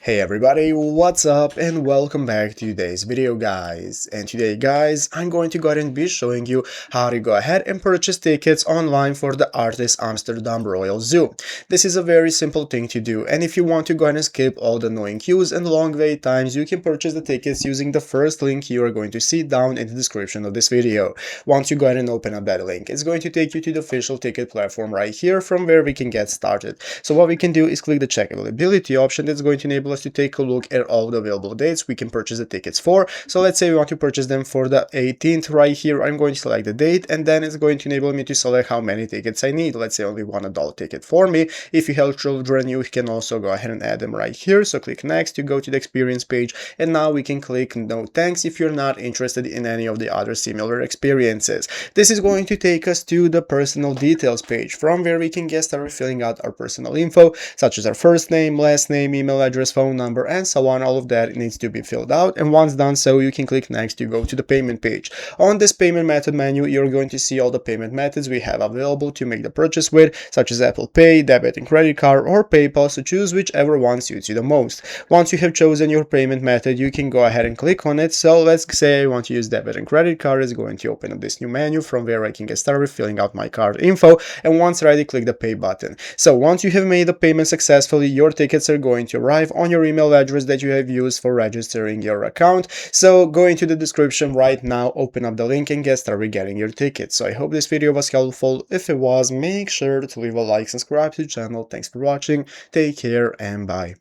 Hey everybody, what's up and welcome back to today's video guys. And today guys, I'm going to go ahead and be showing you how to go ahead and purchase tickets online for the ARTIS Amsterdam Royal Zoo. This is a very simple thing to do, and if you want to go ahead and skip all the annoying queues and long wait times, you can purchase the tickets using the first link you are going to see down in the description of this video. Once you go ahead and open up that link, it's going to take you to the official ticket platform right here from where we can get started. So what we can do is click the check availability option. That's going to enable us to take a look at all the available dates we can purchase the tickets for. So let's say we want to purchase them for the 18th. Right here I'm going to select the date, and then it's going to enable me to select how many tickets I need. Let's say only one adult ticket for me. If you have children, you can also go ahead and add them right here. So click next to go to the experience page, and now we can click no thanks if you're not interested in any of the other similar experiences. This is going to take us to the personal details page, from where we can get started filling out our personal info, such as our first name, last name, email address, phone number, and so on. All of that needs to be filled out, and once done so, you can click next to go to the payment page. On this payment method menu, you're going to see all the payment methods we have available to make the purchase with, such as Apple Pay, debit and credit card, or PayPal, so choose whichever one suits you the most. Once you have chosen your payment method, you can go ahead and click on it. So let's say I want to use debit and credit card. It's going to open up this new menu from where I can get started filling out my card info, and once ready, click the pay button. So once you have made the payment successfully, your tickets are going to arrive on your email address that you have used for registering your account. So go into the description right now, open up the link, and get started getting your tickets. So I hope this video was helpful. If it was, make sure to leave a like, subscribe to the channel. Thanks for watching, take care, and bye.